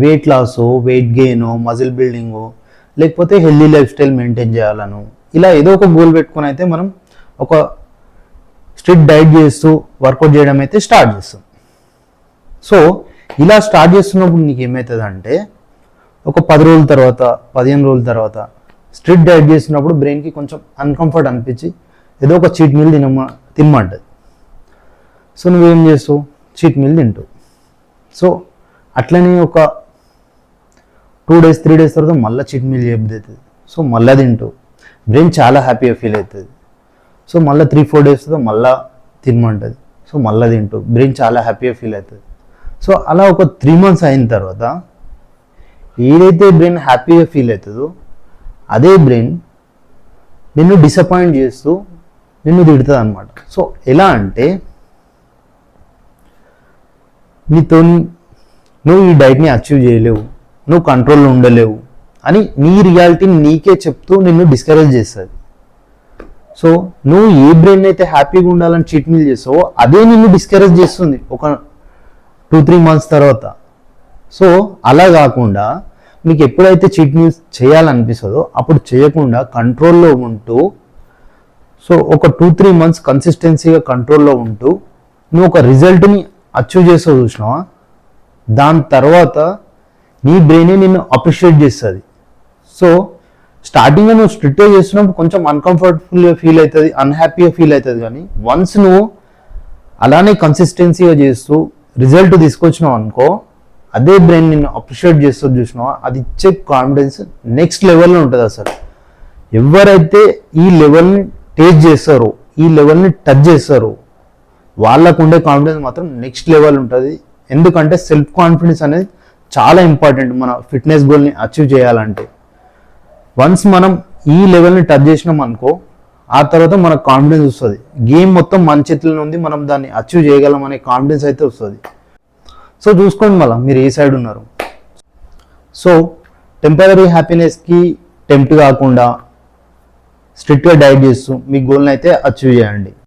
Wait loss, weight gain, muscle building, లేకపోతే healthy lifestyle maintain చేయాలను, ఇలా ఏదో ఒక గోల్ పెట్టుకుని అయితే మనం ఒక స్ట్రిక్ట్ డైట్ చేస్తూ వర్కౌట్ చేయడం అయితే స్టార్ట్ చేస్తాం. సో ఇలా స్టార్ట్ చేస్తున్నప్పుడు నీకు ఏమవుతుంది అంటే ఒక 10 రోజుల తర్వాత 15 రోజుల తర్వాత స్ట్రిక్ట్ డైట్ చేస్తున్నప్పుడు బ్రెయిన్కి కొంచెం అన్కంఫర్ట్ అనిపించి ఏదో ఒక చీట్ మీల్ తినమంటది. సో నువ్వేం చేస్తావు? చీట్ మీల్ తింటావు. సో అట్లనే ఒక 2 days 3 days తర్వాత మళ్ళీ చీట్ మీల్ చేయబుద్ధి. సో మళ్ళీ తింటావు, బ్రెయిన్ చాలా హ్యాపీగా ఫీల్ అవుతుంది. సో మళ్ళీ 3-4 days తర్వాత మళ్ళీ తినమంటుంది. సో మళ్ళీ తింటావు, బ్రెయిన్ చాలా హ్యాపీగా ఫీల్ అవుతుంది. సో అలా ఒక 3 months అయిన తర్వాత ఏదైతే బ్రెయిన్ హ్యాపీగా ఫీల్ అవుతుందో అదే బ్రెయిన్ నిన్ను డిసప్పాయింట్ చేస్తూ నిన్ను తిడుతుంది అనమాట. సో ఎలా అంటే నువ్వు ఈ డైట్ని అచీవ్ చేయలేవు, నువ్వు కంట్రోల్లో ఉండలేవు అని నీ రియాలిటీని నీకే చెప్తూ నిన్ను డిస్కరేజ్ చేస్తుంది. సో నువ్వు ఏ బ్రెయిన్ అయితే హ్యాపీగా ఉండాలని చీట్ మీల్ చేస్తావో అదే నిన్ను డిస్కరేజ్ చేస్తుంది ఒక 2-3 months తర్వాత. సో అలా కాకుండా నీకు ఎప్పుడైతే చీట్ మీల్స్ చేయాలనిపిస్తుందో అప్పుడు చేయకుండా కంట్రోల్లో ఉంటూ, సో ఒక 2-3 months కన్సిస్టెన్సీగా కంట్రోల్లో ఉంటూ నువ్వు ఒక రిజల్ట్ని అచీవ్ చేస్తావు చూసినావా, దాని తర్వాత నీ బ్రెయినే నిన్ను అప్రిషియేట్ చేస్తుంది. సో స్టార్టింగ్లో నువ్వు స్ట్రిక్ట్గా చేస్తున్నప్పుడు కొంచెం అన్కంఫర్టబుల్గా ఫీల్ అవుతుంది, అన్హ్యాపీగా ఫీల్ అవుతుంది. కానీ వన్స్ నువ్వు అలానే కన్సిస్టెన్సీగా చేస్తూ రిజల్ట్ తీసుకొచ్చినావు అనుకో, అదే బ్రెయిన్ నిన్ను అప్రిషియేట్ చేస్తుంది చూసినావా, అది ఇచ్చే కాన్ఫిడెన్స్ నెక్స్ట్ లెవెల్లో ఉంటుంది. అసలు ఎవరైతే ఈ లెవెల్ని టేస్ట్ చేస్తారో, ఈ లెవెల్ని టచ్ చేస్తారో వాళ్ళకు ఉండే కాన్ఫిడెన్స్ మాత్రం నెక్స్ట్ లెవెల్ ఉంటుంది. ఎందుకంటే సెల్ఫ్ కాన్ఫిడెన్స్ అనేది చాలా ఇంపార్టెంట్ మన ఫిట్నెస్ గోల్ని అచీవ్ చేయాలంటే. వన్స్ మనం ఈ లెవెల్ని టచ్ చేసినాం అనుకో, ఆ తర్వాత మనకు కాన్ఫిడెన్స్ వస్తుంది. గేమ్ మొత్తం మన చేతిలో ఉంది, మనం దాన్ని అచీవ్ చేయగలం అనే కాన్ఫిడెన్స్ అయితే వస్తుంది. సో చూసుకోండి మళ్ళీ మీరు ఏ సైడ్ ఉన్నారు. సో టెంపరరీ హ్యాపీనెస్కి టెంప్ట్ కాకుండా స్ట్రిక్ట్గా డైట్ చేస్తూ మీ గోల్ని అయితే అచీవ్ చేయండి.